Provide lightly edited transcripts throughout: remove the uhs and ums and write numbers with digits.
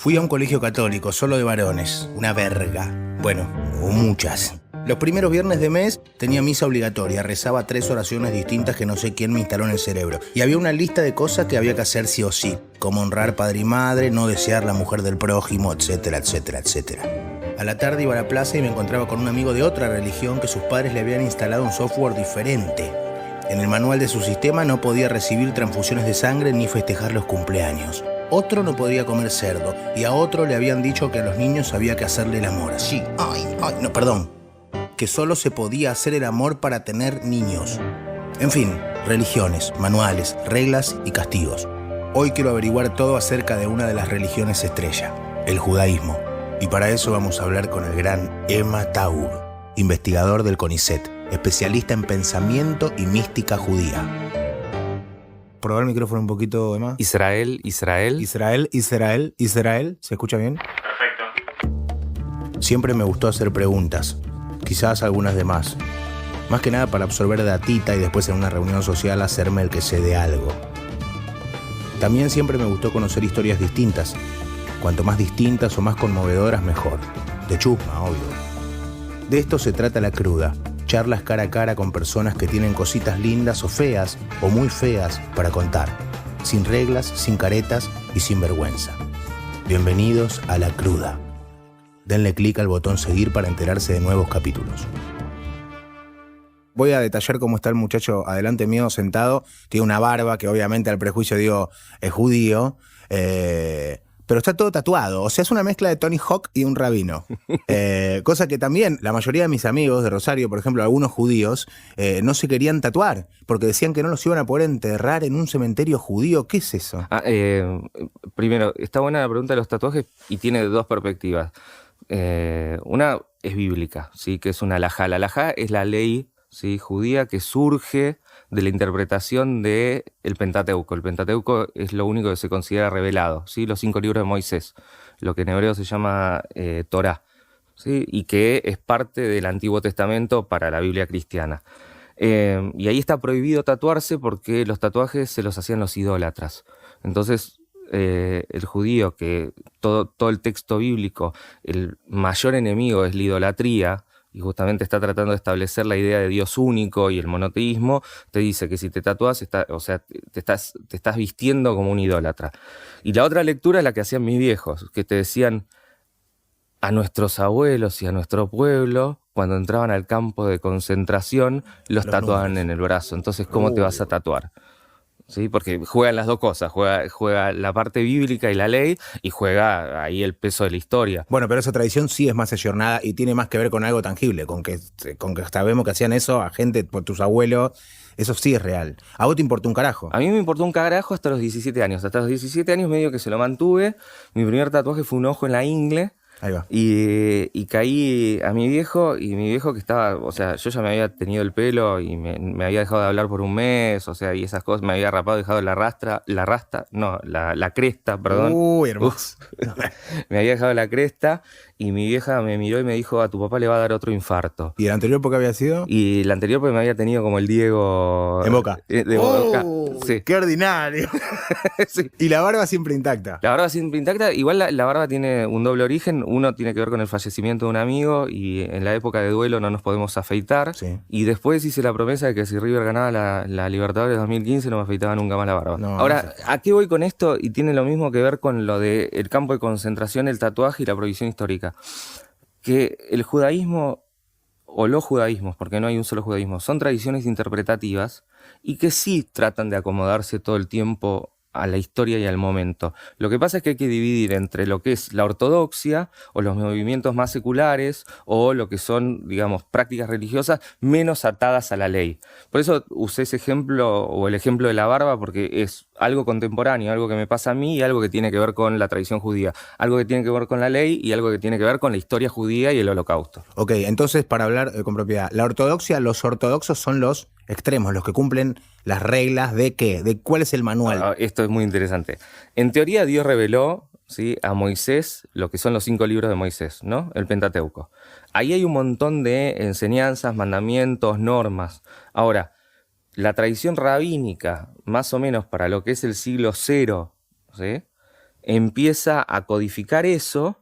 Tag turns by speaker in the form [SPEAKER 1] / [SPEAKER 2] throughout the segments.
[SPEAKER 1] Fui a un colegio católico, solo de varones. Una verga. Bueno, o muchas. Los primeros viernes de mes tenía misa obligatoria. Rezaba 3 oraciones distintas que no sé quién me instaló en el cerebro. Y había una lista de cosas que había que hacer sí o sí. Como honrar padre y madre, no desear la mujer del prójimo, etcétera, etcétera, etcétera. A la tarde iba a la plaza y me encontraba con un amigo de otra religión que sus padres le habían instalado un software diferente. En el manual de su sistema no podía recibir transfusiones de sangre ni festejar los cumpleaños. Otro no podía comer cerdo y a otro le habían dicho que a los niños había que hacerle el amor. Sí, no, perdón. Que solo se podía hacer el amor para tener niños. En fin, religiones, manuales, reglas y castigos. Hoy quiero averiguar todo acerca de una de las religiones estrella, el judaísmo. Y para eso vamos a hablar con el gran Emma Taur, investigador del CONICET, especialista en pensamiento y mística judía. Probar el micrófono un poquito, Emma.
[SPEAKER 2] Israel.
[SPEAKER 1] ¿Se escucha bien?
[SPEAKER 3] Perfecto.
[SPEAKER 1] Siempre me gustó hacer preguntas, quizás algunas de más. Más que nada para absorber datita y después en una reunión social hacerme el que sé de algo. También siempre me gustó conocer historias distintas. Cuanto más distintas o más conmovedoras, mejor. De chusma, obvio. De esto se trata La Cruda. Charlas cara a cara con personas que tienen cositas lindas o feas, o muy feas, para contar. Sin reglas, sin caretas y sin vergüenza. Bienvenidos a La Cruda. Denle clic al botón seguir para enterarse de nuevos capítulos. Voy a detallar cómo está el muchacho adelante mío sentado. Tiene una barba que obviamente al prejuicio digo es judío. Pero está todo tatuado, o sea, es una mezcla de Tony Hawk y un rabino. Cosa que también la mayoría de mis amigos de Rosario, por ejemplo, algunos judíos, no se querían tatuar, porque decían que no los iban a poder enterrar en un cementerio judío. ¿Qué es eso?
[SPEAKER 2] Primero, está buena la pregunta de los tatuajes y tiene dos perspectivas. Una es bíblica, ¿sí? Que es una halajá. La halajá es la ley, ¿sí?, judía que surge de la interpretación del Pentateuco. El Pentateuco es lo único que se considera revelado, ¿sí? Los 5 libros de Moisés, lo que en hebreo se llama Torá, ¿sí? Y que es parte del Antiguo Testamento para la Biblia cristiana. Y ahí está prohibido tatuarse porque los tatuajes se los hacían los idólatras. Entonces, el judío, que todo el texto bíblico, el mayor enemigo es la idolatría, y justamente está tratando de establecer la idea de Dios único y el monoteísmo, te dice que si te tatúas, te estás vistiendo como un idólatra. Y la otra lectura es la que hacían mis viejos, que te decían a nuestros abuelos y a nuestro pueblo, cuando entraban al campo de concentración, los tatuaban en el brazo. Entonces, ¿cómo te vas a tatuar? ¿Sí? Porque juegan las dos cosas, juega la parte bíblica y la ley, y juega ahí el peso de la historia.
[SPEAKER 1] Bueno, pero esa tradición sí es más ayornada y tiene más que ver con algo tangible, con que sabemos que hacían eso a gente, por tus abuelos, eso sí es real. ¿A vos te importó un carajo?
[SPEAKER 2] A mí me importó un carajo hasta los 17 años. Hasta los 17 años medio que se lo mantuve. Mi primer tatuaje fue un ojo en la ingle.
[SPEAKER 1] Ahí va.
[SPEAKER 2] Y caí a mi viejo, y mi viejo que estaba, o sea, yo ya me había tenido el pelo y me había dejado de hablar por un mes, o sea, y esas cosas, me había rapado, dejado la cresta, perdón.
[SPEAKER 1] Uy, hermoso.
[SPEAKER 2] Me había dejado la cresta, y mi vieja me miró y me dijo, a tu papá le va a dar otro infarto.
[SPEAKER 1] ¿Y el anterior por qué había sido?
[SPEAKER 2] Y el anterior porque me había tenido como el Diego...
[SPEAKER 1] En Boca.
[SPEAKER 2] De Boca, sí.
[SPEAKER 1] ¡Qué ordinario!
[SPEAKER 2] Sí.
[SPEAKER 1] Y la barba siempre intacta.
[SPEAKER 2] La barba siempre intacta. Igual la barba tiene un doble origen. Uno tiene que ver con el fallecimiento de un amigo, y en la época de duelo no nos podemos afeitar.
[SPEAKER 1] Sí.
[SPEAKER 2] Y después hice la promesa de que si River ganaba la Libertadores 2015 no me afeitaba nunca más la barba.
[SPEAKER 1] No,
[SPEAKER 2] ahora, ¿a qué voy con esto? Y tiene lo mismo que ver con lo del campo de concentración, el tatuaje y la prohibición histórica. Que el judaísmo, o los judaísmos, porque no hay un solo judaísmo, son tradiciones interpretativas y que sí tratan de acomodarse todo el tiempo a la historia y al momento. Lo que pasa es que hay que dividir entre lo que es la ortodoxia o los movimientos más seculares, o lo que son, digamos, prácticas religiosas menos atadas a la ley. Por eso usé ese ejemplo, o el ejemplo de la barba, porque es algo contemporáneo, algo que me pasa a mí y algo que tiene que ver con la tradición judía, algo que tiene que ver con la ley y algo que tiene que ver con la historia judía y el holocausto.
[SPEAKER 1] Ok, entonces, para hablar con propiedad, la ortodoxia, los ortodoxos son los extremos, los que cumplen las reglas de ¿qué? ¿De cuál es el manual?
[SPEAKER 2] Esto es muy interesante. En teoría, Dios reveló, ¿sí?, a Moisés lo que son los 5 libros de Moisés, ¿no? El Pentateuco. Ahí hay un montón de enseñanzas, mandamientos, normas. Ahora, la tradición rabínica, más o menos para lo que es el siglo 0, ¿sí?, empieza a codificar eso.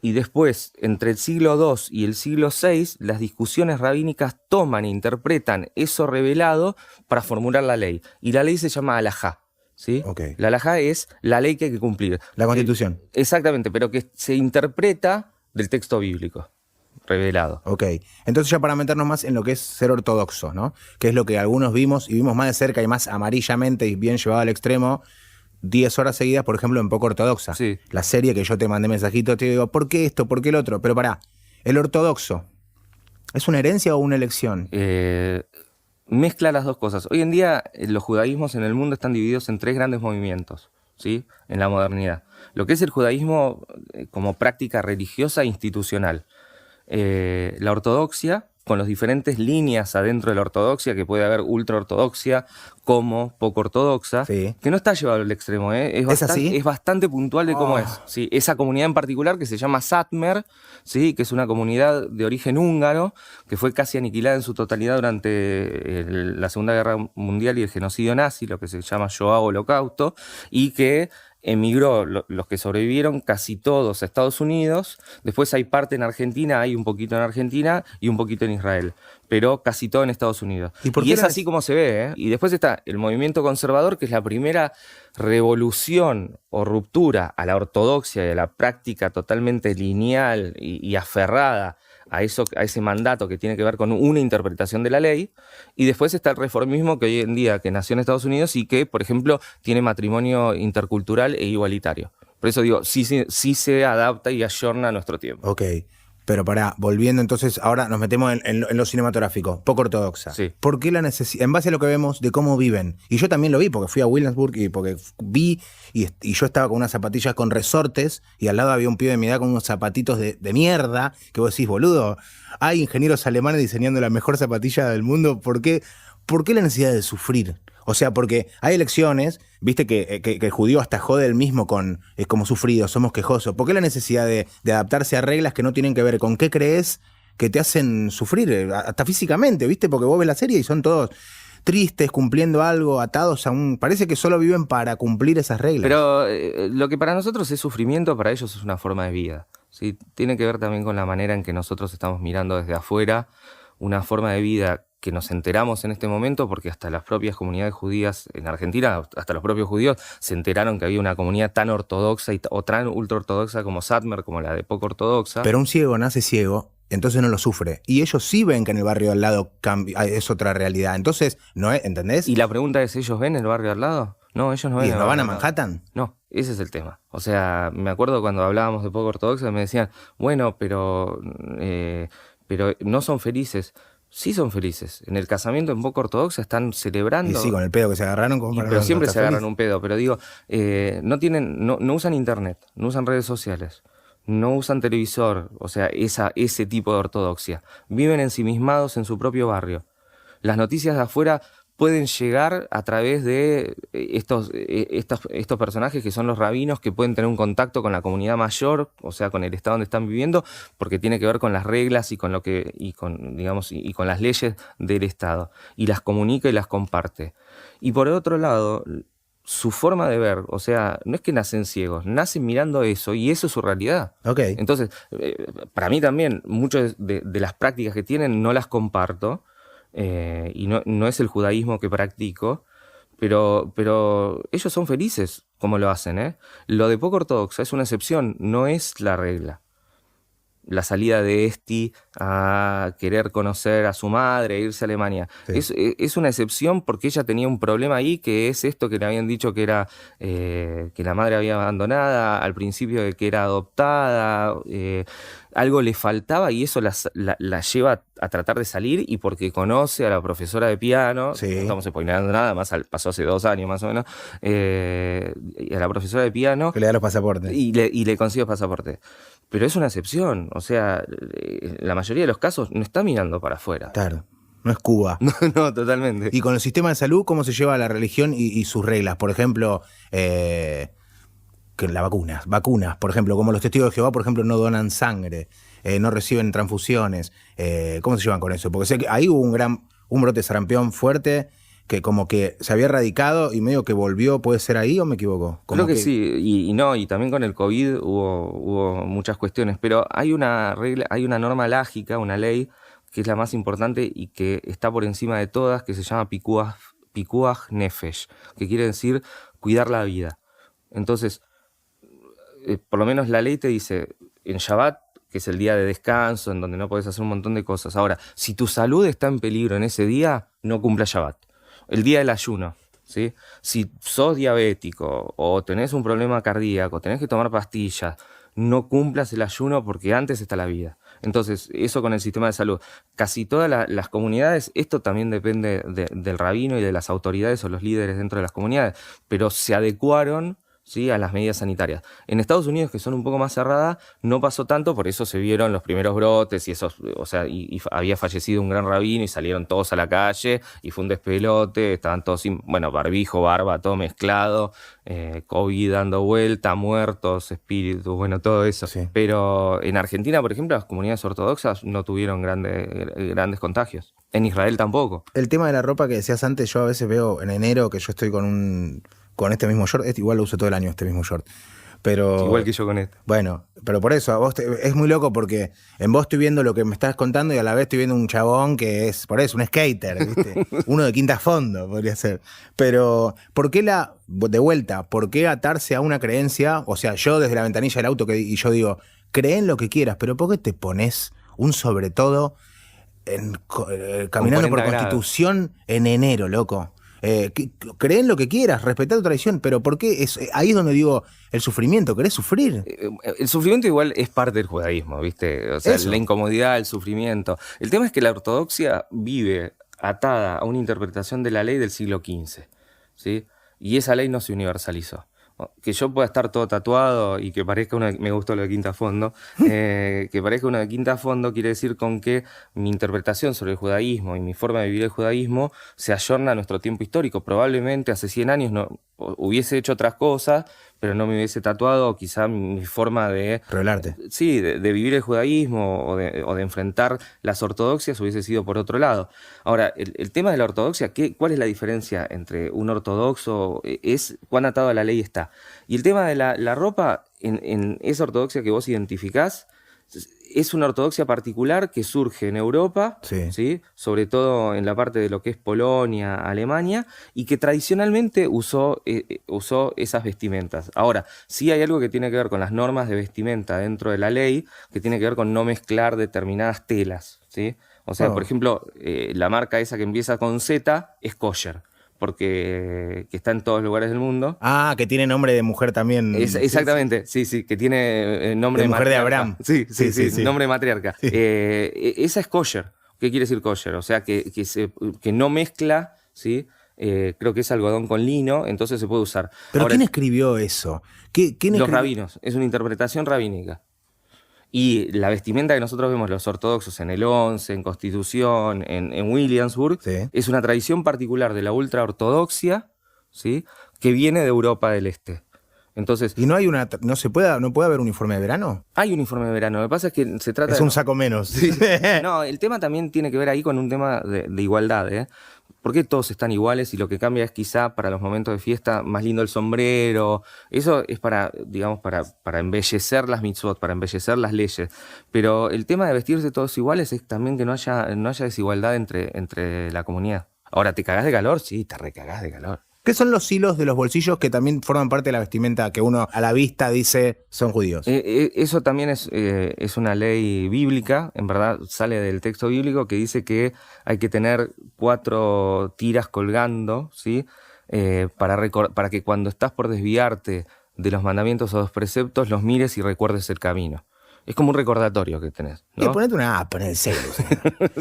[SPEAKER 2] Y después, entre el siglo II y el siglo VI, las discusiones rabínicas toman e interpretan eso revelado para formular la ley. Y la ley se llama halajá, ¿sí?
[SPEAKER 1] Okay.
[SPEAKER 2] La halajá es la ley que hay que cumplir.
[SPEAKER 1] La Constitución.
[SPEAKER 2] Exactamente, pero que se interpreta del texto bíblico revelado.
[SPEAKER 1] Ok, entonces ya para meternos más en lo que es ser ortodoxo, ¿no? Que es lo que algunos vimos y vimos más de cerca y más amarillamente y bien llevado al extremo, 10 horas seguidas, por ejemplo, en Poco Ortodoxa.
[SPEAKER 2] Sí.
[SPEAKER 1] La serie que yo te mandé mensajito, te digo, ¿por qué esto? ¿Por qué el otro? Pero pará, el ortodoxo, ¿es una herencia o una elección?
[SPEAKER 2] Mezcla las dos cosas. Hoy en día los judaísmos en el mundo están divididos en 3 grandes movimientos, ¿sí? En la modernidad. Lo que es el judaísmo como práctica religiosa e institucional. La ortodoxia, con las diferentes líneas adentro de la ortodoxia, que puede haber ultraortodoxia como poco ortodoxa,
[SPEAKER 1] Sí.
[SPEAKER 2] que no está llevado al extremo, ¿eh?
[SPEAKER 1] así?
[SPEAKER 2] Es bastante puntual de cómo es. ¿Sí? Esa comunidad en particular que se llama Satmer, ¿sí? Que es una comunidad de origen húngaro, que fue casi aniquilada en su totalidad durante la Segunda Guerra Mundial y el genocidio nazi, lo que se llama Shoah o Holocausto, y que emigró, los que sobrevivieron, casi todos a Estados Unidos. Después hay parte en Argentina, hay un poquito en Argentina y un poquito en Israel, pero casi todo en Estados Unidos.
[SPEAKER 1] ¿Y
[SPEAKER 2] es así como se ve, ¿eh? Y después está el movimiento conservador, que es la primera revolución o ruptura a la ortodoxia y a la práctica totalmente lineal y aferrada a ese mandato que tiene que ver con una interpretación de la ley. Y después está el reformismo que hoy en día, que nació en Estados Unidos y que, por ejemplo, tiene matrimonio intercultural e igualitario. Por eso digo, sí se adapta y ayorna a nuestro tiempo.
[SPEAKER 1] Ok, pero pará, volviendo entonces, ahora nos metemos en lo cinematográfico, poco ortodoxa.
[SPEAKER 2] Sí.
[SPEAKER 1] ¿Por qué la necesidad? En base a lo que vemos de cómo viven. Y yo también lo vi, porque fui a Williamsburg y porque vi y yo estaba con unas zapatillas con resortes y al lado había un pibe de mi edad con unos zapatitos de mierda, que vos decís, boludo, hay ingenieros alemanes diseñando la mejor zapatilla del mundo, ¿por qué la necesidad de sufrir? O sea, porque hay elecciones, viste que el judío hasta jode él mismo con es como sufrido, somos quejosos. ¿Por qué la necesidad de adaptarse a reglas que no tienen que ver con qué crees que te hacen sufrir, hasta físicamente, viste? Porque vos ves la serie y son todos tristes, cumpliendo algo, atados a un... Parece que solo viven para cumplir esas reglas.
[SPEAKER 2] Pero lo que para nosotros es sufrimiento, para ellos es una forma de vida, ¿sí? Tiene que ver también con la manera en que nosotros estamos mirando desde afuera una forma de vida que nos enteramos en este momento, porque hasta las propias comunidades judías en Argentina, hasta los propios judíos, se enteraron que había una comunidad tan ortodoxa o tan ultraortodoxa como Satmer, como la de poco ortodoxa.
[SPEAKER 1] Pero un ciego nace ciego, entonces no lo sufre. Y ellos sí ven que en el barrio al lado es otra realidad. Entonces, ¿no es? ¿Entendés?
[SPEAKER 2] Y la pregunta es, ¿ellos ven el barrio al lado? No, ellos no ven.
[SPEAKER 1] ¿Y no van a Manhattan?
[SPEAKER 2] No, ese es el tema. O sea, me acuerdo cuando hablábamos de poco ortodoxa, me decían, bueno, pero no son felices. Sí son felices. En el casamiento en poco ortodoxa están celebrando.
[SPEAKER 1] Y sí, con el pedo que se agarraron.
[SPEAKER 2] Pero siempre se agarran un pedo. Pero digo, no usan internet, no usan redes sociales, no usan televisor. O sea, ese tipo de ortodoxia. Viven ensimismados en su propio barrio. Las noticias de afuera pueden llegar a través de estos personajes que son los rabinos, que pueden tener un contacto con la comunidad mayor, o sea, con el estado donde están viviendo, porque tiene que ver con las reglas y con con las leyes del estado, y las comunica y las comparte. Y por otro lado, su forma de ver, o sea, no es que nacen ciegos, nacen mirando eso, y eso es su realidad.
[SPEAKER 1] Okay.
[SPEAKER 2] Entonces, para mí también, muchas de las prácticas que tienen no las comparto, y no es el judaísmo que practico, pero ellos son felices como lo hacen, ¿eh? Lo de poco ortodoxa es una excepción, no es la regla. La salida de Esti a querer conocer a su madre, irse a Alemania. Sí. Es una excepción porque ella tenía un problema ahí, que es esto que le habían dicho que era que la madre había abandonada, al principio de que era adoptada, algo le faltaba y eso la lleva a tratar de salir, y porque conoce a la profesora de piano,
[SPEAKER 1] sí.
[SPEAKER 2] No estamos spoilerando nada, más pasó hace 2 años más o menos, a la profesora de piano.
[SPEAKER 1] Que le da los pasaportes.
[SPEAKER 2] Y le consigue pasaporte. Pero es una excepción, o sea, la mayoría de los casos no está mirando para afuera.
[SPEAKER 1] Claro, no es Cuba.
[SPEAKER 2] No, totalmente.
[SPEAKER 1] Y con el sistema de salud, ¿cómo se lleva la religión y sus reglas? Por ejemplo, que las vacunas, por ejemplo, como los testigos de Jehová, por ejemplo, no donan sangre, no reciben transfusiones. ¿Cómo se llevan con eso? Porque sé que ahí hubo un brote de sarampión fuerte, que como que se había erradicado y medio que volvió, ¿puede ser ahí o me equivoco? Como
[SPEAKER 2] Creo que sí, y también con el COVID hubo muchas cuestiones, pero hay una regla, hay una norma lágica, una ley, que es la más importante y que está por encima de todas, que se llama Pikuach Nefesh, que quiere decir cuidar la vida. Entonces, por lo menos la ley te dice, en Shabbat, que es el día de descanso, en donde no podés hacer un montón de cosas. Ahora, si tu salud está en peligro en ese día, no cumpla Shabbat. El día del ayuno, ¿sí? Si sos diabético o tenés un problema cardíaco, tenés que tomar pastillas, no cumplas el ayuno porque antes está la vida. Entonces, eso con el sistema de salud. Casi todas las comunidades, esto también depende del rabino y de las autoridades o los líderes dentro de las comunidades, pero se adecuaron, ¿sí?, a las medidas sanitarias. En Estados Unidos, que son un poco más cerradas, no pasó tanto, por eso se vieron los primeros brotes y esos, o sea, y había fallecido un gran rabino y salieron todos a la calle y fue un despelote, estaban todos sin, barbijo, barba, todo mezclado, COVID dando vuelta, muertos, espíritus, todo eso.
[SPEAKER 1] Sí.
[SPEAKER 2] Pero en Argentina, por ejemplo, las comunidades ortodoxas no tuvieron grandes contagios. En Israel tampoco.
[SPEAKER 1] El tema de la ropa que decías antes, yo a veces veo en enero que yo estoy con este mismo short, igual lo uso todo el año este mismo short, pero
[SPEAKER 2] Igual que yo con esto.
[SPEAKER 1] bueno, pero por eso a vos es muy loco porque en vos estoy viendo lo que me estás contando y a la vez estoy viendo un chabón que es, por eso, un skater, ¿viste? Uno de quinta fondo podría ser. Pero, ¿por qué por qué atarse a una creencia? O sea, yo desde la ventanilla del auto y yo digo, cree en lo que quieras, pero ¿por qué te pones un sobre todo caminando por Constitución en enero, loco? Creen lo que quieras, respetar tu tradición, pero ¿por qué? Ahí es donde digo el sufrimiento, ¿querés sufrir?
[SPEAKER 2] El sufrimiento igual es parte del judaísmo, ¿viste? O sea,
[SPEAKER 1] Eso.
[SPEAKER 2] la incomodidad, el sufrimiento. El tema es que la ortodoxia vive atada a una interpretación de la ley del siglo XV, ¿sí? Y esa ley no se universalizó. Que yo pueda estar todo tatuado y que parezca me gustó lo de quinta fondo, que parezca uno de quinta fondo quiere decir con que mi interpretación sobre el judaísmo y mi forma de vivir el judaísmo se ayorna a nuestro tiempo histórico. Probablemente hace 100 años no hubiese hecho otras cosas, pero no me hubiese tatuado, quizá mi forma de...
[SPEAKER 1] Revelarte.
[SPEAKER 2] Sí, de vivir el judaísmo o de enfrentar las ortodoxias hubiese sido por otro lado. Ahora, el tema de la ortodoxia, ¿cuál es la diferencia entre un ortodoxo? Es cuán atado a la ley está. Y el tema de la ropa, en esa ortodoxia que vos identificás, es una ortodoxia particular que surge en Europa,
[SPEAKER 1] Sí.
[SPEAKER 2] ¿sí?, sobre todo en la parte de lo que es Polonia, Alemania, y que tradicionalmente usó esas vestimentas. Ahora, sí hay algo que tiene que ver con las normas de vestimenta dentro de la ley, que tiene que ver con no mezclar determinadas telas, ¿sí? O sea, por ejemplo, la marca esa que empieza con Z es kosher, porque que está en todos lugares del mundo.
[SPEAKER 1] Ah, que tiene nombre de mujer también.
[SPEAKER 2] Exactamente, sí, que tiene nombre
[SPEAKER 1] de mujer
[SPEAKER 2] matriarca.
[SPEAKER 1] de Abraham.
[SPEAKER 2] Sí, nombre matriarca.
[SPEAKER 1] Sí.
[SPEAKER 2] Esa es kosher. ¿Qué quiere decir kosher? O sea, que no mezcla, ¿sí? Creo que es algodón con lino, entonces se puede usar.
[SPEAKER 1] ¿Pero
[SPEAKER 2] ahora,
[SPEAKER 1] quién escribió eso? ¿Quién
[SPEAKER 2] los
[SPEAKER 1] escribió?
[SPEAKER 2] rabinos, es una interpretación rabínica. Y la vestimenta que nosotros vemos los ortodoxos en el 11, en Constitución, en Williamsburg,
[SPEAKER 1] Sí.
[SPEAKER 2] es una tradición particular de la ultraortodoxia, ¿sí?, que viene de Europa del Este. Entonces,
[SPEAKER 1] ¿Y no puede haber uniforme de verano?
[SPEAKER 2] hay uniforme de verano. Lo que pasa es que se trata
[SPEAKER 1] Es
[SPEAKER 2] de...
[SPEAKER 1] un saco menos.
[SPEAKER 2] No, el tema también tiene que ver ahí con un tema de igualdad, ¿eh? ¿Por qué todos están iguales y lo que cambia es quizá para los momentos de fiesta más lindo el sombrero? Eso es para embellecer las mitzvot, para embellecer las leyes. Pero el tema de vestirse todos iguales es también que no haya desigualdad entre la comunidad. Ahora, ¿te cagás de calor? Sí, te recagás de calor.
[SPEAKER 1] ¿Qué son los hilos de los bolsillos que también forman parte de la vestimenta que uno a la vista dice son judíos?
[SPEAKER 2] Eso también es una ley bíblica, en verdad sale del texto bíblico que dice que hay que tener 4 tiras colgando, ¿sí? Para que cuando estás por desviarte de los mandamientos o los preceptos, los mires y recuerdes el camino. Es como un recordatorio que tenés, ¿no?
[SPEAKER 1] Ponete una app en el celu.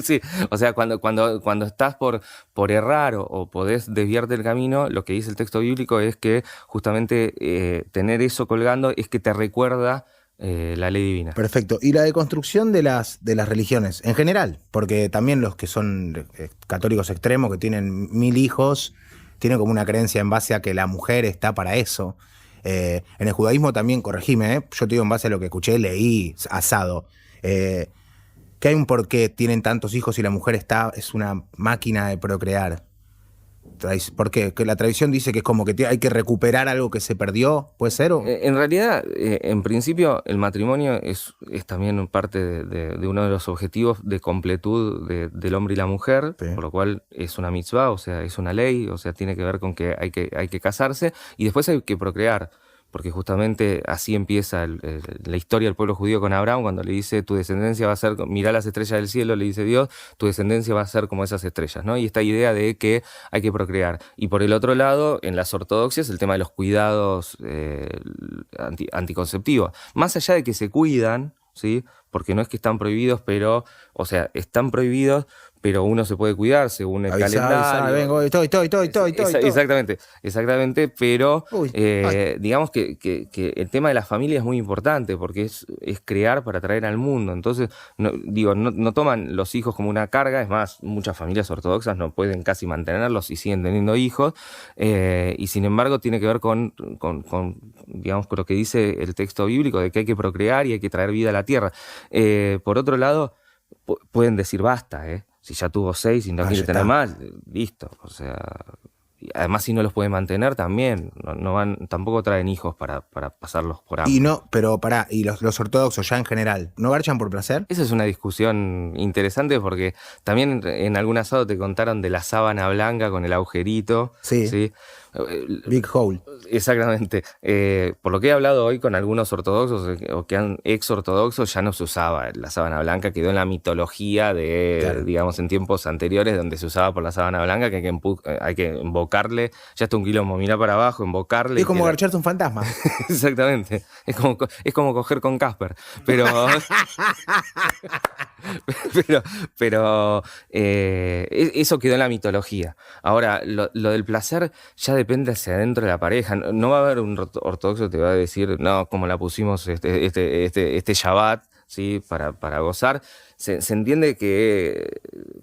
[SPEAKER 2] Sí, o sea, cuando estás por errar o podés desviarte del camino, lo que dice el texto bíblico es que justamente tener eso colgando es que te recuerda la ley divina.
[SPEAKER 1] Perfecto. Y la deconstrucción de las religiones, en general, porque también los que son católicos extremos, que tienen 1000 hijos, tienen como una creencia en base a que la mujer está para eso. En el judaísmo también, corregime, yo te digo en base a lo que escuché, leí, asado, que hay un por qué tienen tantos hijos y la mujer es una máquina de procrear. ¿Por qué? ¿Que la tradición dice que es como que hay que recuperar algo que se perdió? ¿Puede ser?
[SPEAKER 2] En realidad, en principio, el matrimonio es también parte de uno de los objetivos de completud del hombre y la mujer,
[SPEAKER 1] Sí.
[SPEAKER 2] por lo cual es una mitzvah, o sea, es una ley, o sea, tiene que ver con que hay que casarse y después hay que procrear. Porque justamente así empieza la historia del pueblo judío con Abraham, cuando le dice, tu descendencia va a ser, mirá las estrellas del cielo, le dice Dios, tu descendencia va a ser como esas estrellas, ¿no? Y esta idea de que hay que procrear. Y por el otro lado, en las ortodoxias, el tema de los cuidados anticonceptivos. Más allá de que se cuidan, ¿sí? Porque no es que están prohibidos, pero, o sea, están prohibidos, pero uno se puede cuidar según el calendario.
[SPEAKER 1] Vengo, estoy.
[SPEAKER 2] Exactamente, pero
[SPEAKER 1] Uy,
[SPEAKER 2] digamos que el tema de la familia es muy importante porque es crear para traer al mundo. Entonces, no toman los hijos como una carga, es más, muchas familias ortodoxas no pueden casi mantenerlos y siguen teniendo hijos, y sin embargo tiene que ver con digamos, con lo que dice el texto bíblico de que hay que procrear y hay que traer vida a la tierra. Por otro lado, pueden decir basta, si ya tuvo 6 y no quiere tener más, listo. O sea, además si no los puede mantener también, tampoco traen hijos para pasarlos por hambre.
[SPEAKER 1] Y los ortodoxos ya en general, ¿no garchan por placer?
[SPEAKER 2] Esa es una discusión interesante porque también en algún asado te contaron de la sábana blanca con el agujerito.
[SPEAKER 1] Sí. Big hole.
[SPEAKER 2] Exactamente. Por lo que he hablado hoy con algunos ortodoxos o que han ex-ortodoxos, ya no se usaba la sábana blanca, quedó en la mitología de, claro, digamos, en tiempos anteriores donde se usaba por la sábana blanca, que hay que invocarle, ya está un quilombo, mirá para abajo, invocarle.
[SPEAKER 1] Es como garcharte un fantasma.
[SPEAKER 2] Exactamente. Es como coger con Casper. Pero eso quedó en la mitología. Ahora, lo del placer ya depende hacia adentro de la pareja. No va a haber un ortodoxo que te va a decir, no, como la pusimos este Shabbat, ¿sí? Para gozar. Se entiende que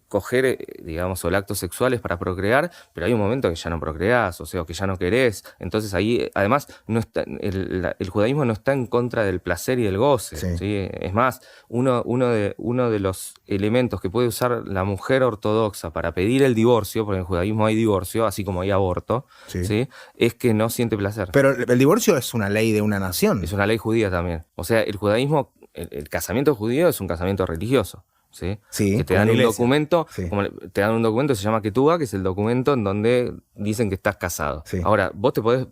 [SPEAKER 2] coger, digamos, o el acto sexual es para procrear, pero hay un momento que ya no procreás, o sea, que ya no querés. Entonces ahí, además, no está, el judaísmo no está en contra del placer y del goce.
[SPEAKER 1] Sí.
[SPEAKER 2] ¿Sí? Es más, uno de los elementos que puede usar la mujer ortodoxa para pedir el divorcio, porque en el judaísmo hay divorcio, así como hay aborto,
[SPEAKER 1] sí.
[SPEAKER 2] ¿sí? Es que no siente placer.
[SPEAKER 1] Pero el divorcio es una ley de una nación.
[SPEAKER 2] Es una ley judía también. O sea, el judaísmo, el casamiento judío es un casamiento religioso. ¿Sí?
[SPEAKER 1] Sí,
[SPEAKER 2] que te dan un documento,
[SPEAKER 1] sí,
[SPEAKER 2] te dan un documento que se llama Ketubá, que es el documento en donde dicen que estás casado.
[SPEAKER 1] Sí.
[SPEAKER 2] Ahora, vos te podés,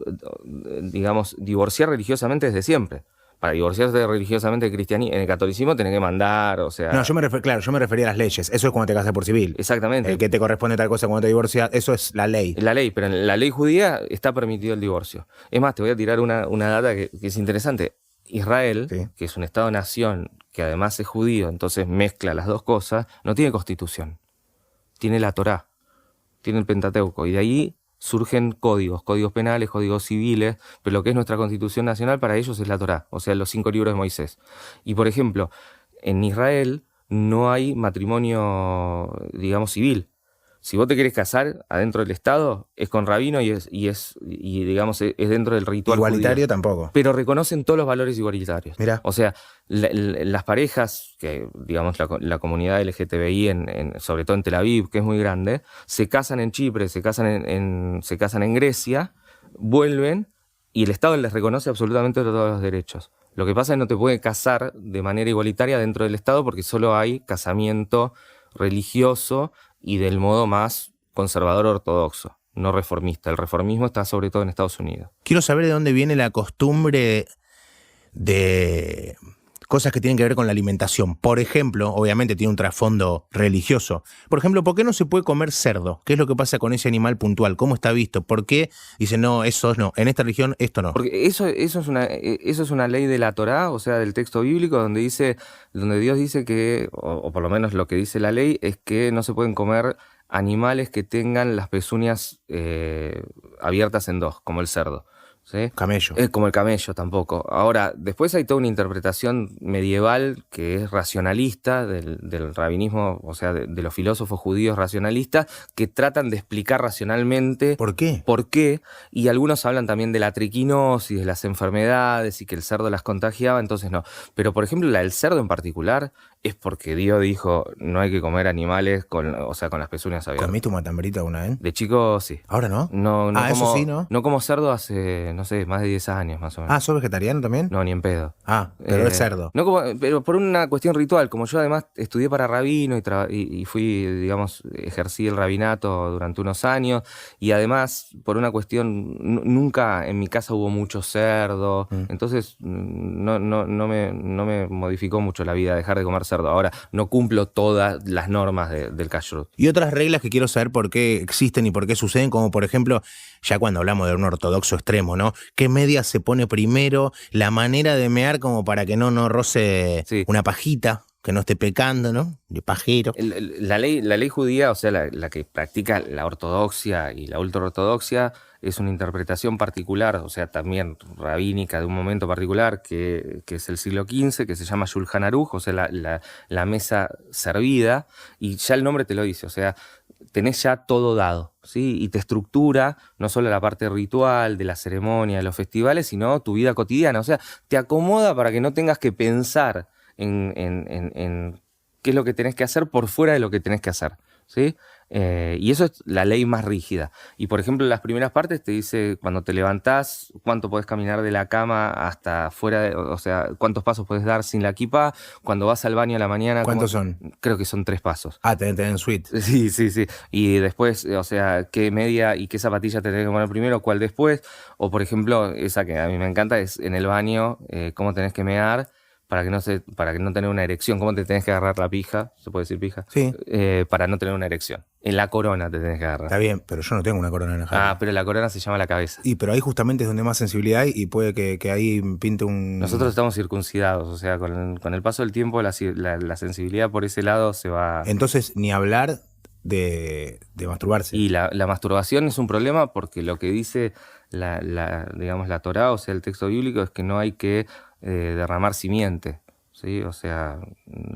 [SPEAKER 2] digamos, divorciar religiosamente desde siempre. Para divorciarse religiosamente en el catolicismo tenés que mandar, o sea...
[SPEAKER 1] No, yo me refería a las leyes. Eso es cuando te casas por civil.
[SPEAKER 2] Exactamente.
[SPEAKER 1] El que te corresponde tal cosa cuando te divorcias, eso es la ley.
[SPEAKER 2] La ley, pero en la ley judía está permitido el divorcio. Es más, te voy a tirar una data que es interesante. Israel,
[SPEAKER 1] sí,
[SPEAKER 2] que es un estado-nación que además es judío, entonces mezcla las dos cosas, no tiene constitución. Tiene la Torá, tiene el Pentateuco, y de ahí surgen códigos penales, códigos civiles, pero lo que es nuestra constitución nacional para ellos es la Torá, o sea, los 5 libros de Moisés. Y por ejemplo, en Israel no hay matrimonio, digamos, civil. Si vos te querés casar adentro del Estado, es con rabino y digamos, es dentro del ritual
[SPEAKER 1] igualitario
[SPEAKER 2] judío.
[SPEAKER 1] Tampoco.
[SPEAKER 2] Pero reconocen todos los valores igualitarios.
[SPEAKER 1] Mirá.
[SPEAKER 2] O sea, las parejas, que digamos la comunidad LGTBI, sobre todo en Tel Aviv, que es muy grande, se casan en Chipre, se casan en Grecia, vuelven y el Estado les reconoce absolutamente todos los derechos. Lo que pasa es que no te puede casar de manera igualitaria dentro del Estado porque solo hay casamiento religioso y del modo más conservador ortodoxo, no reformista. El reformismo está sobre todo en Estados Unidos.
[SPEAKER 1] Quiero saber de dónde viene la costumbre de cosas que tienen que ver con la alimentación. Por ejemplo, obviamente tiene un trasfondo religioso. Por ejemplo, ¿por qué no se puede comer cerdo? ¿Qué es lo que pasa con ese animal puntual? ¿Cómo está visto? ¿Por qué dicen, no, eso no, en esta religión esto no?
[SPEAKER 2] Porque eso es una ley de la Torá, o sea, del texto bíblico, donde Dios dice que, o por lo menos lo que dice la ley, es que no se pueden comer animales que tengan las pezuñas abiertas en dos, como el cerdo. ¿sí?
[SPEAKER 1] Camello.
[SPEAKER 2] Es como el camello tampoco. Ahora, después hay toda una interpretación medieval que es racionalista del rabinismo, o sea, de los filósofos judíos racionalistas, que tratan de explicar racionalmente
[SPEAKER 1] ¿Por qué?
[SPEAKER 2] por qué, y algunos hablan también de la triquinosis, de las enfermedades y que el cerdo las contagiaba, entonces no. Pero, por ejemplo, la del cerdo en particular es porque Dios dijo no hay que comer animales con las pezuñas abiertas.
[SPEAKER 1] ¿Comiste un matambrito alguna vez?
[SPEAKER 2] De chico, sí.
[SPEAKER 1] ¿Ahora no?
[SPEAKER 2] No
[SPEAKER 1] eso
[SPEAKER 2] como,
[SPEAKER 1] sí, ¿no?
[SPEAKER 2] No como cerdo hace, no sé, más de 10 años más o menos.
[SPEAKER 1] ¿Sos vegetariano también?
[SPEAKER 2] No, ni en pedo.
[SPEAKER 1] Pero es cerdo.
[SPEAKER 2] No como, pero por una cuestión ritual, como yo además estudié para rabino y fui, digamos, ejercí el rabinato durante unos años, y además por una cuestión, nunca en mi casa hubo mucho cerdo, entonces no me modificó mucho la vida dejar de comer cerdo. Ahora, no cumplo todas las normas del kashrut.
[SPEAKER 1] Y otras reglas que quiero saber por qué existen y por qué suceden, como por ejemplo, ya cuando hablamos de un ortodoxo extremo, ¿no? ¿Qué media se pone primero? La manera de mear como para que no roce una pajita, que no esté pecando, ¿no? De pajero.
[SPEAKER 2] La ley judía, o sea, la que practica la ortodoxia y la ultraortodoxia, es una interpretación particular, o sea, también rabínica de un momento particular, que es el siglo XV, que se llama Shulchan Aruch, o sea, la mesa servida, y ya el nombre te lo dice, o sea, tenés ya todo dado, ¿sí? Y te estructura no solo la parte ritual, de la ceremonia, de los festivales, sino tu vida cotidiana, o sea, te acomoda para que no tengas que pensar en qué es lo que tenés que hacer por fuera de lo que tenés que hacer, ¿sí? Y eso es la ley más rígida. Y por ejemplo, en las primeras partes te dice cuando te levantás, cuánto podés caminar de la cama hasta fuera, o sea, cuántos pasos podés dar sin la kipá, cuando vas al baño a la mañana.
[SPEAKER 1] ¿Cuántos son?
[SPEAKER 2] Creo que son 3 pasos.
[SPEAKER 1] Tenés suite.
[SPEAKER 2] Sí. Y después, o sea, qué media y qué zapatilla te tenés que poner primero, cuál después. O por ejemplo, esa que a mí me encanta es en el baño, cómo tenés que mear para que no tener una erección, cómo te tenés que agarrar la pija, ¿se puede decir pija?
[SPEAKER 1] Sí.
[SPEAKER 2] Para no tener una erección. En la corona te tenés que agarrar.
[SPEAKER 1] Está bien, pero yo no tengo una corona en la jala.
[SPEAKER 2] Pero la corona se llama la cabeza.
[SPEAKER 1] Pero ahí justamente es donde más sensibilidad hay y puede que ahí pinte un...
[SPEAKER 2] Nosotros estamos circuncidados, o sea, con el paso del tiempo la sensibilidad por ese lado se va...
[SPEAKER 1] Entonces, ni hablar de masturbarse.
[SPEAKER 2] Y la masturbación es un problema porque lo que dice digamos, la Torá, o sea, el texto bíblico, es que no hay que derramar simiente, ¿sí? O sea...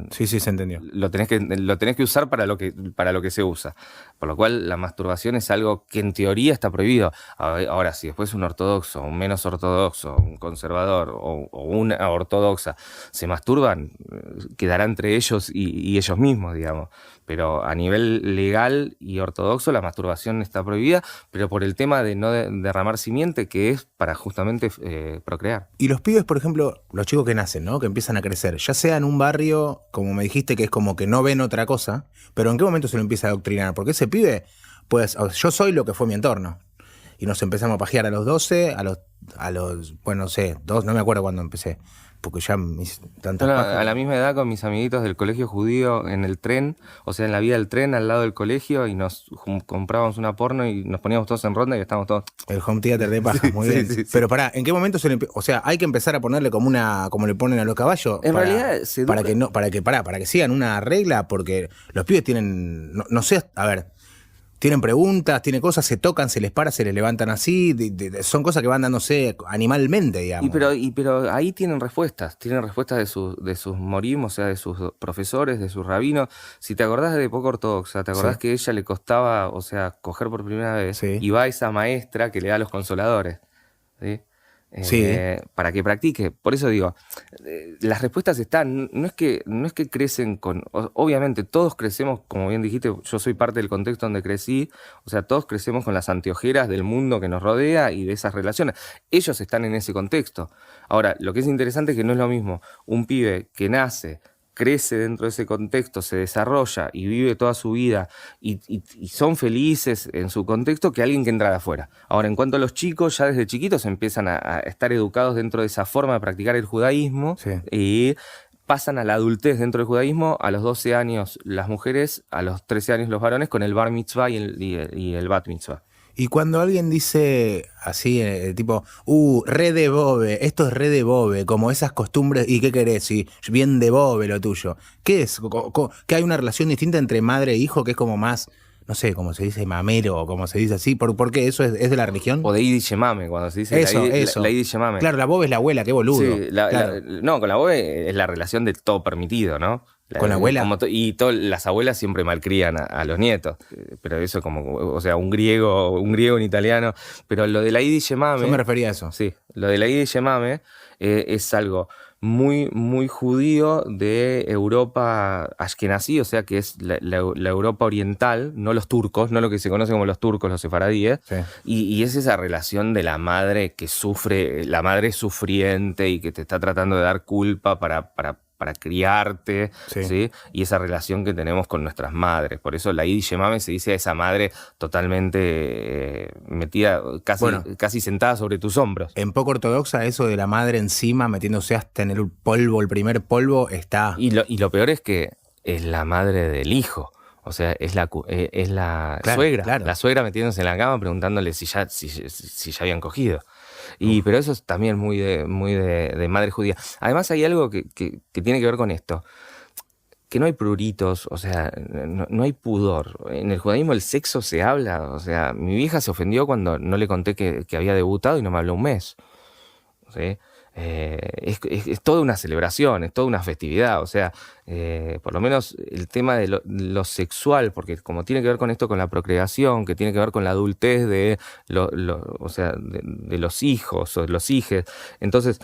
[SPEAKER 1] Sí, se entendió.
[SPEAKER 2] Lo tenés que usar para lo que se usa. Por lo cual, la masturbación es algo que en teoría está prohibido. Ahora, si después un ortodoxo, un menos ortodoxo, un conservador o una ortodoxa se masturban, quedará entre ellos y ellos mismos, digamos. Pero a nivel legal y ortodoxo la masturbación está prohibida, pero por el tema de no derramar simiente, que es para justamente procrear.
[SPEAKER 1] Y los pibes, por ejemplo, los chicos que nacen, ¿no? Que empiezan a crecer, ya sea en un barrio, como me dijiste, que es como que no ven otra cosa, pero ¿en qué momento se lo empieza a adoctrinar? Porque ese pibe, pues, yo soy lo que fue mi entorno. Y nos empezamos a pajear a los 12, a los bueno, no sé, no me acuerdo cuándo empecé. Porque ya tantas pajas.
[SPEAKER 2] A la misma edad con mis amiguitos del colegio judío en el tren, o sea, en la vía del tren al lado del colegio, y nos comprábamos una porno y nos poníamos todos en ronda y estábamos todos...
[SPEAKER 1] El home theater de paja, muy bien. Sí. Pero pará, ¿en qué momento o sea, hay que empezar a ponerle como le ponen a los caballos?
[SPEAKER 2] En realidad se educa...
[SPEAKER 1] para que sigan una regla, porque los pibes tienen, no sé, a ver... Tienen preguntas, tienen cosas, se tocan, se les para, se les levantan así, son cosas que van dándose animalmente, digamos.
[SPEAKER 2] Pero ahí tienen respuestas de sus morim, o sea, de sus profesores, de sus rabinos. Si te acordás de Época Ortodoxa, te acordás que a ella le costaba, o sea, coger por primera vez, y va esa maestra que le da los consoladores, ¿sí? Para que practique. Por eso digo, las respuestas están, no es que crecen con, obviamente todos crecemos, como bien dijiste, yo soy parte del contexto donde crecí, o sea, todos crecemos con las anteojeras del mundo que nos rodea y de esas relaciones. Ellos están en ese contexto. Ahora, lo que es interesante es que no es lo mismo un pibe que nace, crece dentro de ese contexto, se desarrolla y vive toda su vida y son felices en su contexto, que alguien que entra de afuera. Ahora, en cuanto a los chicos, ya desde chiquitos empiezan a estar educados dentro de esa forma de practicar el judaísmo, y pasan a la adultez dentro del judaísmo, a los 12 años las mujeres, a los 13 años los varones, con el bar mitzvah y el bat mitzvah.
[SPEAKER 1] Y cuando alguien dice así, tipo, re de bobe, esto es re de bobe, como esas costumbres, ¿y qué querés? Sí, bien de bobe lo tuyo. ¿Qué es? ¿Que hay una relación distinta entre madre e hijo que es como más, no sé, como se dice mamero o como se dice así, ¿por qué eso es de la religión?
[SPEAKER 2] O de Idi Yemame, cuando se dice
[SPEAKER 1] Eso.
[SPEAKER 2] la Idi Yemame.
[SPEAKER 1] Claro, la boba es la abuela, qué boludo.
[SPEAKER 2] Sí,
[SPEAKER 1] Claro.
[SPEAKER 2] no, con la abuela es la relación de todo permitido, ¿no?
[SPEAKER 1] ¿Con la abuela?
[SPEAKER 2] Y las abuelas siempre malcrían a los nietos. Pero eso como, o sea, un griego, un italiano. Pero lo de la Idi Yemame...
[SPEAKER 1] Yo me refería a eso.
[SPEAKER 2] Sí, lo de la Idi Yemame es algo muy, muy judío de Europa ashkenazí, o sea, que es la Europa oriental, no los turcos, no lo que se conoce como los turcos, los sefaradíes.
[SPEAKER 1] Sí.
[SPEAKER 2] Y es esa relación de la madre que sufre, la madre sufriente y que te está tratando de dar culpa para criarte,
[SPEAKER 1] Sí.
[SPEAKER 2] ¿sí? Y esa relación que tenemos con nuestras madres. Por eso la Idi Yemame se dice a esa madre totalmente metida, casi sentada sobre tus hombros.
[SPEAKER 1] En poco ortodoxa, eso de la madre encima metiéndose hasta en el polvo, el primer polvo, está...
[SPEAKER 2] Y lo peor es que es la madre del hijo. O sea, es la
[SPEAKER 1] Claro,
[SPEAKER 2] suegra.
[SPEAKER 1] claro.
[SPEAKER 2] La suegra metiéndose en la cama preguntándole si ya habían cogido. Pero eso es también muy de madre judía. Además hay algo que tiene que ver con esto. Que no hay pruritos, o sea, no hay pudor. En el judaísmo el sexo se habla. O sea, mi vieja se ofendió cuando no le conté que había debutado y no me habló un mes. ¿Sí? Es toda una celebración, es toda una festividad, o sea, por lo menos el tema de lo sexual, porque como tiene que ver con esto, con la procreación, que tiene que ver con la adultez de los hijos o de los hijes, entonces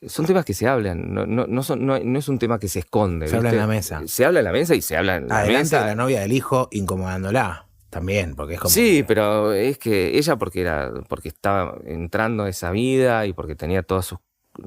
[SPEAKER 2] son temas que se hablan, no es un tema que se esconde.
[SPEAKER 1] Se habla en la mesa.
[SPEAKER 2] Se habla en la mesa y se habla en la
[SPEAKER 1] Adelante
[SPEAKER 2] mesa.
[SPEAKER 1] a la novia del hijo incomodándola. También, porque es como...
[SPEAKER 2] Sí, pero es que ella porque estaba entrando a esa vida y porque tenía todos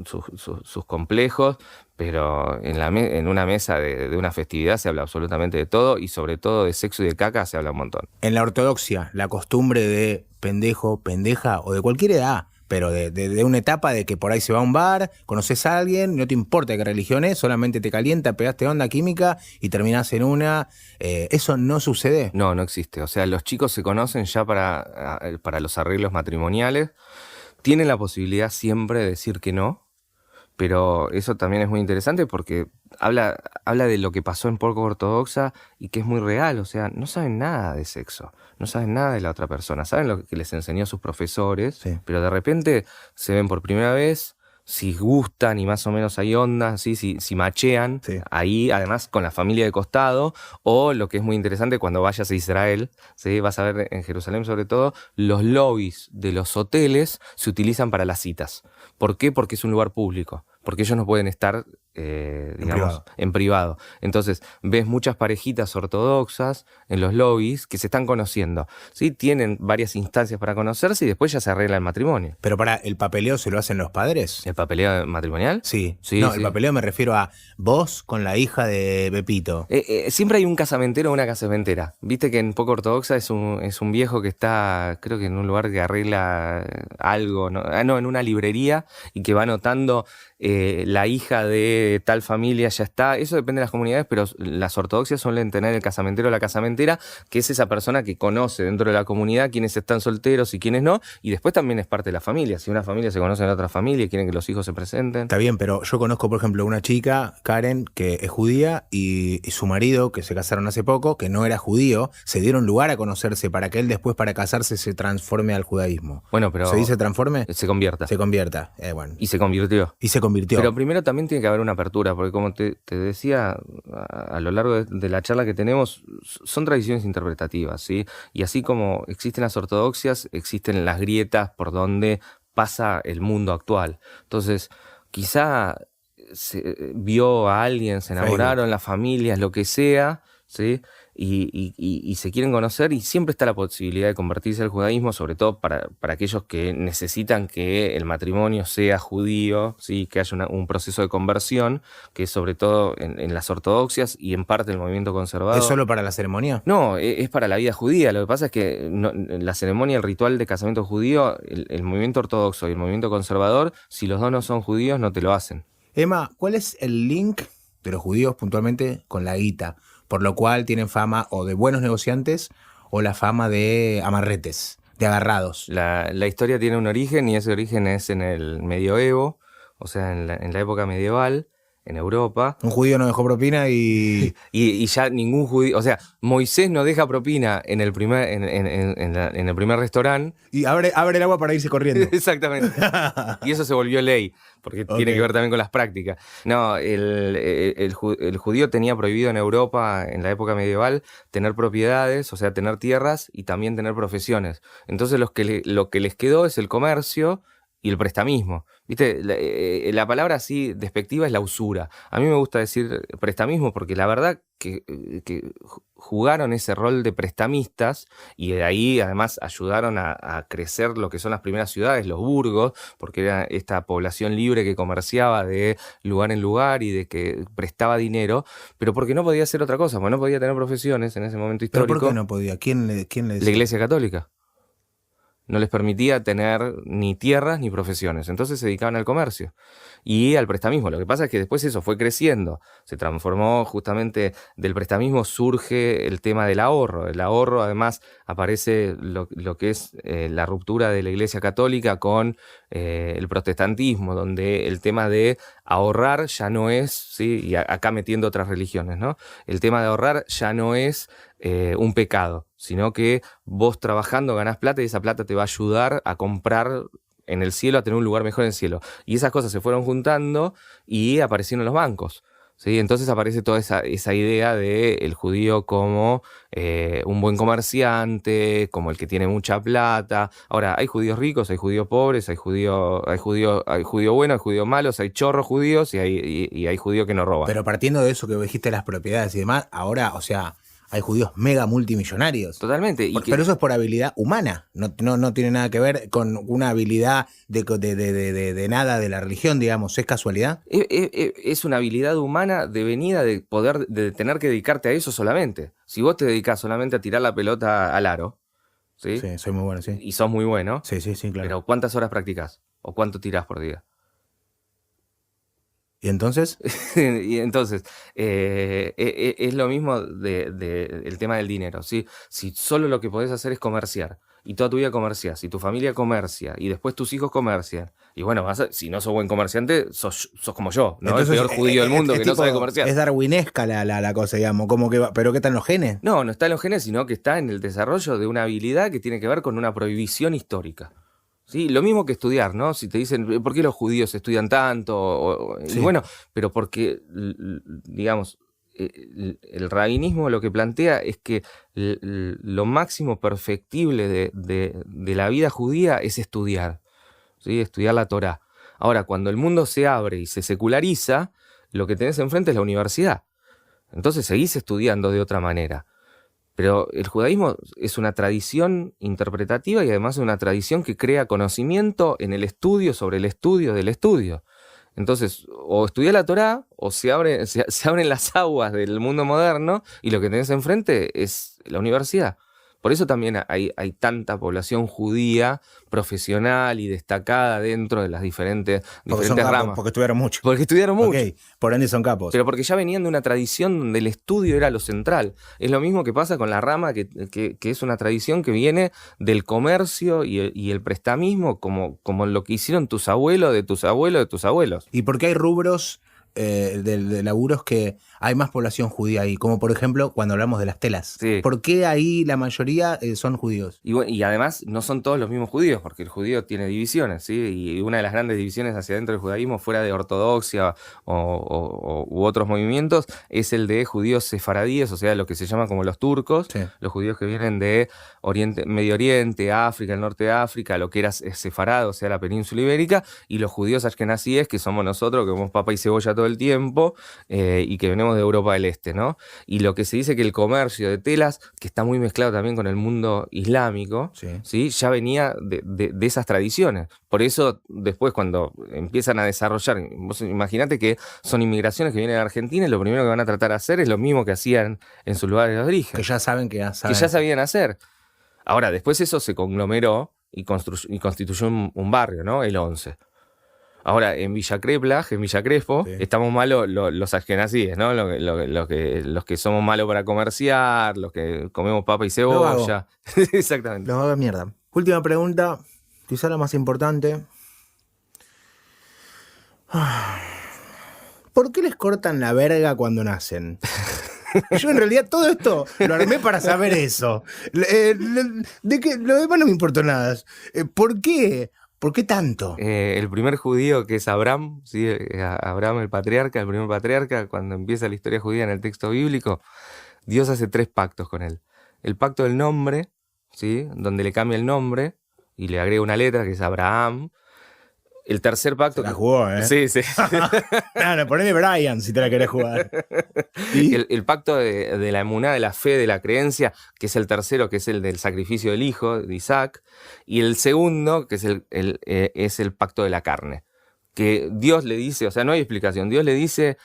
[SPEAKER 2] sus complejos, pero en una mesa de una festividad se habla absolutamente de todo y sobre todo de sexo y de caca se habla un montón.
[SPEAKER 1] En la ortodoxia, la costumbre de pendejo, pendeja o de cualquier edad, pero de una etapa de que por ahí se va a un bar, conoces a alguien, no te importa qué religión es, solamente te calienta, pegaste onda química y terminás en una... ¿Eso no sucede?
[SPEAKER 2] No existe. O sea, los chicos se conocen ya para los arreglos matrimoniales. Tienen la posibilidad siempre de decir que no, pero eso también es muy interesante porque habla de lo que pasó en poco ortodoxa y que es muy real. O sea, no saben nada de sexo, no saben nada de la otra persona, saben lo que les enseñó sus profesores,
[SPEAKER 1] Sí.
[SPEAKER 2] pero de repente se ven por primera vez, si gustan y más o menos hay ondas, ¿sí? si machean,
[SPEAKER 1] Sí.
[SPEAKER 2] ahí además con la familia de costado, o lo que es muy interesante cuando vayas a Israel, ¿sí? Vas a ver en Jerusalén sobre todo, los lobbies de los hoteles se utilizan para las citas. ¿Por qué? Porque es un lugar público, porque ellos no pueden estar, en privado. Entonces, ves muchas parejitas ortodoxas en los lobbies que se están conociendo, ¿sí? Tienen varias instancias para conocerse y después ya se arregla el matrimonio.
[SPEAKER 1] Pero para ¿el papeleo se lo hacen los padres?
[SPEAKER 2] ¿El papeleo matrimonial?
[SPEAKER 1] Sí.
[SPEAKER 2] Sí,
[SPEAKER 1] No,
[SPEAKER 2] sí.
[SPEAKER 1] el papeleo me refiero a vos con la hija de Pepito.
[SPEAKER 2] Siempre hay un casamentero o una casamentera. Viste que en poco ortodoxa es un viejo que está, creo que en un lugar que arregla algo, ¿no? En una librería y que va anotando la hija de tal familia ya está. Eso depende de las comunidades, pero las ortodoxias suelen tener el casamentero o la casamentera, que es esa persona que conoce dentro de la comunidad quiénes están solteros y quiénes no, y después también es parte de la familia. Si una familia se conoce en otra familia y quieren que los hijos se presenten.
[SPEAKER 1] Está bien, pero yo conozco, por ejemplo, una chica, Karen, que es judía y su marido, que se casaron hace poco, que no era judío, se dieron lugar a conocerse para que él después, para casarse, se transforme al judaísmo.
[SPEAKER 2] Bueno, pero
[SPEAKER 1] ¿Se dice transforme?
[SPEAKER 2] se convierta.
[SPEAKER 1] Se convierta. Bueno.
[SPEAKER 2] Y se convirtió.
[SPEAKER 1] Y se convirtió.
[SPEAKER 2] Pero primero también tiene que haber una apertura, porque como te decía a lo largo de la charla que tenemos, son tradiciones interpretativas, ¿sí? Y así como existen las ortodoxias, existen las grietas por donde pasa el mundo actual. Entonces, quizá se vio a alguien, se enamoraron, las familias, lo que sea, ¿sí? Y se quieren conocer y siempre está la posibilidad de convertirse al judaísmo, sobre todo para aquellos que necesitan que el matrimonio sea judío, ¿sí? Que haya un proceso de conversión, que es sobre todo en las ortodoxias y en parte el movimiento conservador.
[SPEAKER 1] ¿Es solo para la ceremonia?
[SPEAKER 2] No, es para la vida judía. Lo que pasa es que la ceremonia, el ritual de casamiento judío, el movimiento ortodoxo y el movimiento conservador, si los dos no son judíos, no te lo hacen.
[SPEAKER 1] Emma, ¿cuál es el link de los judíos puntualmente con la guita? Por lo cual tienen fama o de buenos negociantes o la fama de amarretes, de agarrados.
[SPEAKER 2] La historia tiene un origen y ese origen es en el medioevo, o sea, en la época medieval. en Europa.
[SPEAKER 1] Un judío no dejó propina y...
[SPEAKER 2] Y ya ningún judío, o sea, Moisés no deja propina en el primer, en el primer restaurante.
[SPEAKER 1] Y abre el agua para irse corriendo.
[SPEAKER 2] Exactamente. Y eso se volvió ley, porque tiene que ver también con las prácticas. No, el judío tenía prohibido en Europa, en la época medieval, tener propiedades, o sea, tener tierras y también tener profesiones. Entonces lo que les quedó es el comercio y el prestamismo. ¿Viste? La palabra así despectiva es la usura. A mí me gusta decir prestamismo porque la verdad que jugaron ese rol de prestamistas y de ahí además ayudaron a crecer lo que son las primeras ciudades, los burgos, porque era esta población libre que comerciaba de lugar en lugar y de que prestaba dinero, pero porque no podía hacer otra cosa, porque no podía tener profesiones en ese momento
[SPEAKER 1] ¿Pero
[SPEAKER 2] histórico.
[SPEAKER 1] por qué no podía? ¿Quién le decía?
[SPEAKER 2] La Iglesia Católica. No les permitía tener ni tierras ni profesiones. Entonces se dedicaban al comercio y al prestamismo. Lo que pasa es que después eso fue creciendo. Se transformó justamente del prestamismo, surge el tema del ahorro. El ahorro, además, aparece lo que es la ruptura de la Iglesia Católica con el protestantismo, donde el tema de ahorrar ya no es, ¿sí? Y acá metiendo otras religiones, ¿no? El tema de ahorrar ya no es un pecado, sino que vos trabajando ganás plata y esa plata te va a ayudar a comprar en el cielo, a tener un lugar mejor en el cielo. Y esas cosas se fueron juntando y aparecieron los bancos. ¿Sí? Entonces aparece toda esa idea de el judío como un buen comerciante, como el que tiene mucha plata. Ahora, hay judíos ricos, hay judíos pobres, hay judío bueno, hay judíos malos, hay chorros judíos y hay judíos que no roban.
[SPEAKER 1] Pero partiendo de eso que dijiste, las propiedades y demás, ahora, o sea, hay judíos mega multimillonarios.
[SPEAKER 2] Totalmente.
[SPEAKER 1] Pero eso es por habilidad humana. No tiene nada que ver con una habilidad de nada de la religión, digamos. ¿Es casualidad?
[SPEAKER 2] Es una habilidad humana devenida de poder, de tener que dedicarte a eso solamente. Si vos te dedicás solamente a tirar la pelota al aro, ¿sí?
[SPEAKER 1] Sí, soy muy bueno, sí.
[SPEAKER 2] Y sos muy bueno.
[SPEAKER 1] Sí, claro.
[SPEAKER 2] Pero ¿cuántas horas practicás? ¿O cuánto tirás por día?
[SPEAKER 1] ¿Y entonces?
[SPEAKER 2] Y entonces, es lo mismo el tema del dinero, ¿sí? Si solo lo que podés hacer es comerciar, y toda tu vida comerciás, y tu familia comercia, y después tus hijos comercian, y bueno, si no sos buen comerciante, sos como yo, ¿no?
[SPEAKER 1] Entonces,
[SPEAKER 2] el peor judío del mundo que no sabe comerciar.
[SPEAKER 1] Es darwinesca la cosa, digamos, como que ¿pero qué están los genes?
[SPEAKER 2] No está en los genes, sino que está en el desarrollo de una habilidad que tiene que ver con una prohibición histórica. Sí, lo mismo que estudiar, ¿no? Si te dicen, ¿por qué los judíos estudian tanto?
[SPEAKER 1] Sí.
[SPEAKER 2] Y bueno, pero porque, digamos, el rabinismo lo que plantea es que lo máximo perfectible de la vida judía es estudiar, ¿sí? Estudiar la Torá. Ahora, cuando el mundo se abre y se seculariza, lo que tenés enfrente es la universidad. Entonces seguís estudiando de otra manera. Pero el judaísmo es una tradición interpretativa y además es una tradición que crea conocimiento en el estudio sobre el estudio del estudio. Entonces, o estudia la Torá o se abren las aguas del mundo moderno y lo que tenés enfrente es la universidad. Por eso también hay tanta población judía profesional y destacada dentro de las diferentes ramas.
[SPEAKER 1] Porque estudiaron mucho.
[SPEAKER 2] Porque estudiaron mucho.
[SPEAKER 1] Okay, por ende son capos.
[SPEAKER 2] Pero porque ya venían de una tradición donde el estudio era lo central. Es lo mismo que pasa con la rama que es una tradición que viene del comercio y el prestamismo, como lo que hicieron tus abuelos, de tus abuelos, de tus abuelos.
[SPEAKER 1] ¿Y por qué hay rubros de laburos que hay más población judía ahí? Como por ejemplo cuando hablamos de las telas.
[SPEAKER 2] Sí.
[SPEAKER 1] ¿Por qué ahí la mayoría son judíos?
[SPEAKER 2] Y además no son todos los mismos judíos, porque el judío tiene divisiones, ¿sí? Y una de las grandes divisiones hacia adentro del judaísmo, fuera de ortodoxia u otros movimientos, es el de judíos sefaradíes, o sea, lo que se llama como los turcos, sí. Los judíos que vienen de Medio Oriente, África, el norte de África, lo que era sefarado, o sea, la península ibérica, y los judíos ashkenazíes, que somos nosotros, que comemos papa y cebolla todo el tiempo, y que venimos de Europa del Este, ¿no? Y lo que se dice que el comercio de telas, que está muy mezclado también con el mundo islámico, ¿sí? Ya venía de esas tradiciones. Por eso, después, cuando empiezan a desarrollar, vos imaginate que son inmigraciones que vienen de Argentina y lo primero que van a tratar de hacer es lo mismo que hacían en sus lugares de origen.
[SPEAKER 1] Que ya saben que ya saben.
[SPEAKER 2] Que ya sabían hacer. Ahora, después eso se conglomeró y constituyó un barrio, ¿no? El 11. Ahora, en Villa Crespo, estamos malos los ashkenazíes, ¿no? Los que somos malos para comerciar, los que comemos papa y cebolla. Exactamente.
[SPEAKER 1] Los vagos mierda. Última pregunta, quizá la más importante. ¿Por qué les cortan la verga cuando nacen? Yo en realidad todo esto lo armé para saber eso. De que lo demás no me importó nada. ¿Por qué? ¿Por qué tanto?
[SPEAKER 2] El primer judío, que es Abraham, ¿sí? Abraham el patriarca, el primer patriarca, cuando empieza la historia judía en el texto bíblico, Dios hace 3 pactos con él. El pacto del nombre, ¿sí? Donde le cambia el nombre y le agrega una letra que es Abraham. El tercer pacto...
[SPEAKER 1] Se la jugó, ¿eh?
[SPEAKER 2] Sí, sí.
[SPEAKER 1] No, poneme Brian si te la querés jugar. ¿Y?
[SPEAKER 2] El pacto de la emuná, de la fe, de la creencia, que es el tercero, que es el del sacrificio del hijo, de Isaac. Y el segundo, que es el pacto de la carne. Que Dios le dice, o sea, no hay explicación. Dios le dice,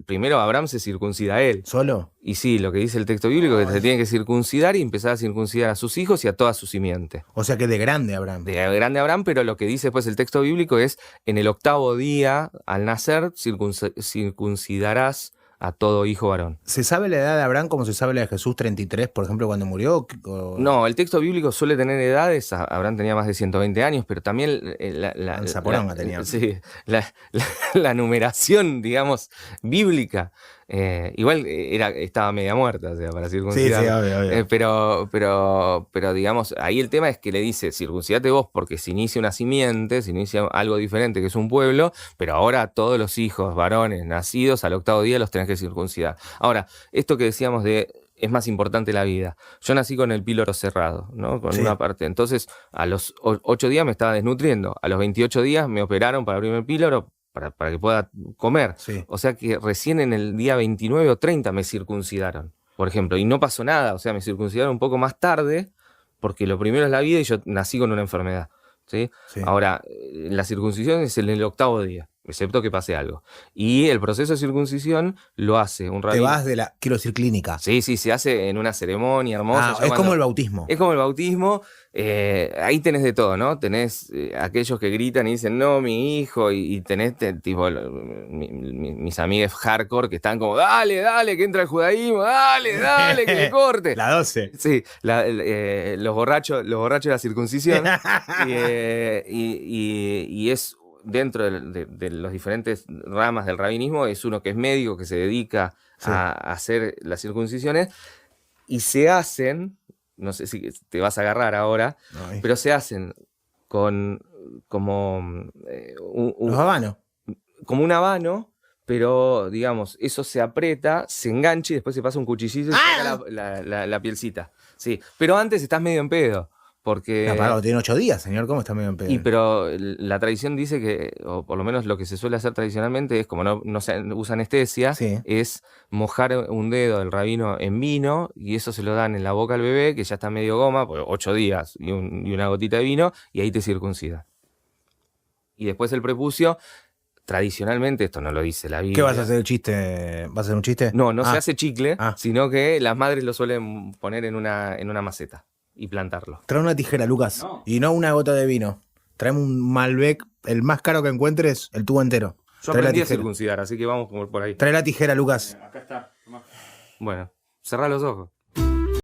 [SPEAKER 2] primero Abraham se circuncida a él.
[SPEAKER 1] ¿Solo?
[SPEAKER 2] Y sí, lo que dice el texto bíblico, que se tiene que circuncidar y empezar a circuncidar a sus hijos y a toda su simiente.
[SPEAKER 1] O sea que de grande, Abraham.
[SPEAKER 2] De grande Abraham, pero lo que dice después el texto bíblico es, en el 8º día, al nacer, circuncidarás a todo hijo varón.
[SPEAKER 1] ¿Se sabe la edad de Abraham como se sabe la de Jesús 33, por ejemplo, cuando murió?
[SPEAKER 2] No, el texto bíblico suele tener edades. Abraham tenía más de 120 años, pero también
[SPEAKER 1] Manzaporonga tenía.
[SPEAKER 2] Sí, la numeración, digamos, bíblica. Igual estaba media muerta, o sea, para circuncidar.
[SPEAKER 1] Sí, obvio.
[SPEAKER 2] Pero digamos, ahí el tema es que le dice, circuncidate vos porque se inicia una simiente, se inicia algo diferente que es un pueblo, pero ahora todos los hijos varones nacidos al 8º día los tenés que circuncidar. Ahora, esto que decíamos es más importante la vida. Yo nací con el píloro cerrado, ¿no? Con una parte. Entonces, a los 8 días me estaba desnutriendo. A los 28 días me operaron para abrirme el píloro para que pueda comer.
[SPEAKER 1] Sí.
[SPEAKER 2] O sea que recién en el día 29 o 30 me circuncidaron, por ejemplo. Y no pasó nada. O sea, me circuncidaron un poco más tarde porque lo primero es la vida y yo nací con una enfermedad. ¿Sí?
[SPEAKER 1] Sí.
[SPEAKER 2] Ahora, la circuncisión es en el 8º día, excepto que pase algo. Y el proceso de circuncisión lo hace un rabino.
[SPEAKER 1] Te vas de quiero decir clínica.
[SPEAKER 2] Sí, se hace en una ceremonia hermosa.
[SPEAKER 1] Es como el bautismo.
[SPEAKER 2] Es como el bautismo. Ahí tenés de todo, ¿no? Tenés aquellos que gritan y dicen, no, mi hijo, y tenés tipo mis amigos hardcore que están como, dale, que entra el judaísmo, dale, que le corte.
[SPEAKER 1] La 12.
[SPEAKER 2] Sí, los borrachos de la circuncisión. Y es dentro de las diferentes ramas del rabinismo, es uno que es médico, que se dedica a hacer las circuncisiones, y se hacen, no sé si te vas a agarrar ahora, pero se hacen con como
[SPEAKER 1] Los habanos.
[SPEAKER 2] como un habano, pero digamos, eso se aprieta, se engancha y después se pasa un cuchillito y saca la pielcita. Sí, pero antes estás medio en pedo. Porque...
[SPEAKER 1] tiene 8 días, señor, ¿cómo está medio en pedo?
[SPEAKER 2] Pero la tradición dice que, o por lo menos lo que se suele hacer tradicionalmente es, como no se usa anestesia, es mojar un dedo del rabino en vino y eso se lo dan en la boca al bebé, que ya está medio goma, por 8 días y una gotita de vino, y ahí te circuncida. Y después el prepucio, tradicionalmente, esto no lo dice la Biblia.
[SPEAKER 1] ¿Qué vas a hacer el chiste? ¿Vas a hacer un chiste?
[SPEAKER 2] No se hace chicle,
[SPEAKER 1] Ah.
[SPEAKER 2] sino que las madres lo suelen poner en una maceta y plantarlo.
[SPEAKER 1] Trae una tijera, Lucas.
[SPEAKER 3] No.
[SPEAKER 1] Y no una gota de vino. Traeme un Malbec, el más caro que encuentres, el tubo entero.
[SPEAKER 2] Yo
[SPEAKER 1] Trae la
[SPEAKER 2] aprendí a
[SPEAKER 1] tijera.
[SPEAKER 2] circuncidar, así que vamos por ahí.
[SPEAKER 1] Trae la tijera, Lucas.
[SPEAKER 3] Acá está. Tomá.
[SPEAKER 2] Bueno, cerrá los ojos.